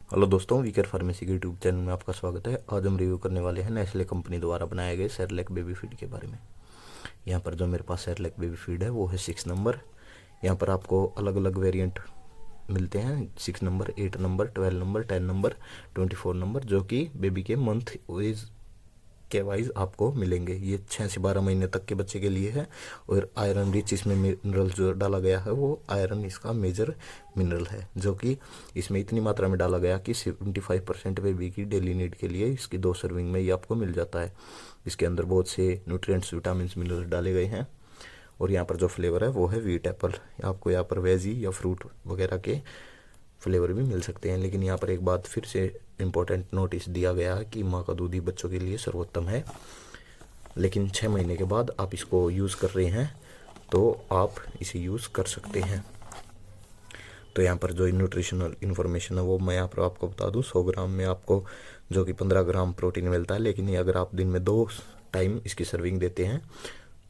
Hello दोस्तों, वीकेर pharmacy के YouTube channel में आपका स्वागत है। आज हम रिव्यू करने वाले हैं नेस्ले कंपनी द्वारा बनाए गए सेरेलैक बेबी फीड के बारे में। यहाँ पर जो मेरे पास सेरेलैक बेबी फीड है वो है 6 नंबर। यहाँ पर आपको अलग अलग वेरिएंट मिलते हैं, 6 number, 8 number, 12 number, 10 number, 24 number, जो कि बेबी के मंथ एज के वाइज आपको मिलेंगे। ये 6 से 12 महीने तक के बच्चे के लिए है। और आयरन रिच इसमें मिनरल जो डाला गया है वो आयरन इसका मेजर मिनरल है, जो कि इसमें इतनी मात्रा में डाला गया कि 75% बेबी की डेली नीड के लिए इसकी 2 सर्विंग में ये आपको मिल जाता है। इसके अंदर बहुत से न्यूट्रिएंट्स, विटामिन, मिनरल डाले गए हैं। और यहाँ पर जो फ्लेवर है वो है व्हीट एप्पल। आपको यहाँ पर वेजी या फ्रूट वगैरह के फ्लेवर भी मिल सकते हैं, लेकिन यहाँ पर एक बात फिर से इम्पोर्टेंट नोटिस दिया गया है कि माँ का दूध ही बच्चों के लिए सर्वोत्तम है। लेकिन 6 महीने के बाद आप इसको यूज़ कर रहे हैं तो आप इसे यूज़ कर सकते हैं। तो यहाँ पर जो न्यूट्रिशनल इन्फॉर्मेशन है वो मैं यहाँ पर आपको बता दूँ। 100 ग्राम में आपको जो कि 15 ग्राम प्रोटीन मिलता है। लेकिन ये अगर आप दिन में 2 टाइम इसकी सर्विंग देते हैं,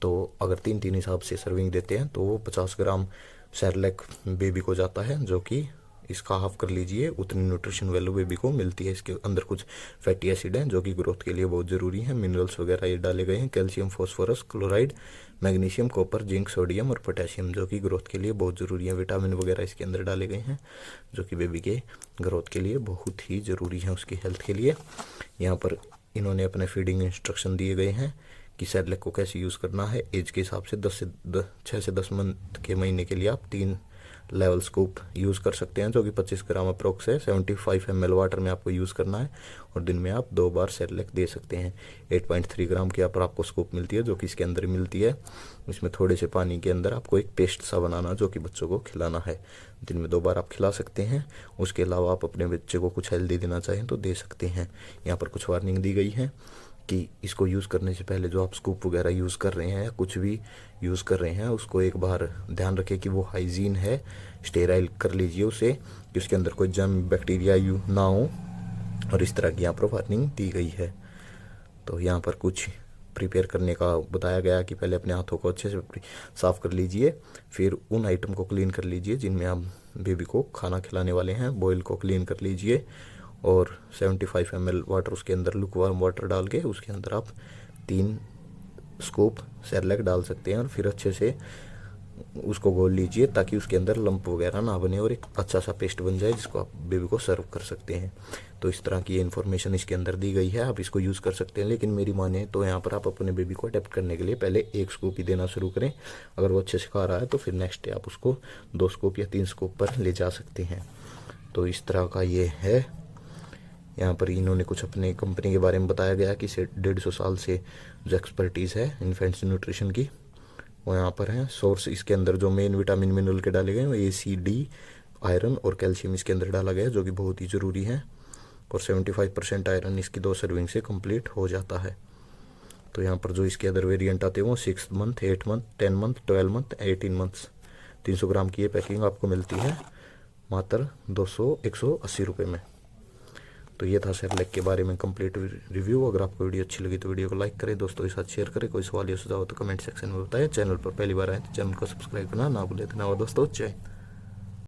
तो अगर 3-3 हिसाब से सर्विंग देते हैं तो वो 50 ग्राम सेरेलैक बेबी को जाता है, जो कि इसका हाफ कर लीजिए, उतनी न्यूट्रिशन वैल्यू बेबी को मिलती है। इसके अंदर कुछ फैटी एसिड हैं जो कि ग्रोथ के लिए बहुत ज़रूरी हैं। मिनरल्स वगैरह ये डाले गए हैं, calcium, phosphorus, chloride, magnesium, copper, zinc, sodium और पोटेशियम, जो कि ग्रोथ के लिए बहुत ज़रूरी है। विटामिन वगैरह इसके अंदर डाले गए हैं जो कि बेबी के ग्रोथ के लिए बहुत ही ज़रूरी है, उसकी हेल्थ के लिए। यहाँ पर इन्होंने अपने फीडिंग इंस्ट्रक्शन दिए गए हैं कि सेरेलैक को कैसे यूज़ करना है। एज के हिसाब से 6 से 10 मंथ के महीने के लिए आप 3 लेवल स्कूप यूज़ कर सकते हैं, जो कि 25 ग्राम अप्रोक्स है। 75 ml वाटर में आपको यूज़ करना है और दिन में आप 2 बार सेरेलैक दे सकते हैं। 8.3 ग्राम की यहाँ पर आपको स्कूप मिलती है, जो कि इसके अंदर मिलती है। इसमें थोड़े से पानी के अंदर आपको एक पेस्ट सा बनाना, जो कि बच्चों को खिलाना है। दिन में 2 बार आप खिला सकते हैं। उसके अलावा आप अपने बच्चे को कुछ हेल्दी देना चाहें तो दे सकते हैं। यहाँ पर कुछ वार्निंग दी गई है कि इसको यूज़ करने से पहले जो आप स्कूप वगैरह यूज़ कर रहे हैं या कुछ भी यूज़ कर रहे हैं, उसको एक बार ध्यान रखें कि वो हाइजीन है, स्टेराइल कर लीजिए उसे, कि उसके अंदर कोई जर्म, बैक्टीरिया यू ना हो। और इस तरह की यहाँ पर वार्निंग दी गई है। तो यहाँ पर कुछ प्रिपेयर करने का बताया गया कि पहले अपने हाथों को अच्छे से साफ़ कर लीजिए, फिर उन आइटम को क्लीन कर लीजिए जिनमें आप बेबी को खाना खिलाने वाले हैं। बॉयल को क्लीन कर लीजिए और 75 ml वाटर, उसके अंदर लुकवार्म वाटर डाल के उसके अंदर आप 3 स्कूप सेरेलैक डाल सकते हैं और फिर अच्छे से उसको घोल लीजिए ताकि उसके अंदर लंप वगैरह ना बने और एक अच्छा सा पेस्ट बन जाए जिसको आप बेबी को सर्व कर सकते हैं। तो इस तरह की ये इन्फॉर्मेशन इसके अंदर दी गई है, आप इसको यूज़ कर सकते हैं। लेकिन मेरी माने तो यहाँ पर आप अपने बेबी को अडेप्ट करने के लिए पहले 1 स्कूप ही देना शुरू करें। अगर वो अच्छे से खा रहा है तो फिर नेक्स्ट डे आप उसको 2 स्कूप या 3 स्कूप पर ले जा सकते हैं। तो इस तरह का ये है। यहाँ पर इन्होंने कुछ अपने कंपनी के बारे में बताया गया कि इसे 150 साल से जो एक्सपर्टीज़ है इन्फेंट्स न्यूट्रिशन की, वो यहाँ पर है। सोर्स इसके अंदर जो मेन विटामिन, मिनरल के डाले गए हैं वो A, C, D, आयरन और कैल्शियम इसके अंदर डाला गया है, जो कि बहुत ही ज़रूरी है। और 75% आयरन इसकी 2 सर्विंग से कंप्लीट हो जाता है। तो यहाँ पर जो इसके अदर वेरिएंट आते हैं वो 6 month, 8 month, 10 month, 12 month, 18 months. 300 ग्राम की ये पैकिंग आपको मिलती है मात्र 180 रुपये में। तो ये था सेरेलैक के बारे में कंप्लीट रिव्यू। अगर आपको वीडियो अच्छी लगी तो वीडियो को लाइक करें, दोस्तों के साथ शेयर करें। कोई सवाल या सुझाव हो तो कमेंट सेक्शन में बताएं। चैनल पर पहली बार आए तो चैनल को सब्सक्राइब करना ना भूलें। धन्यवाद दोस्तों, जय हिंद।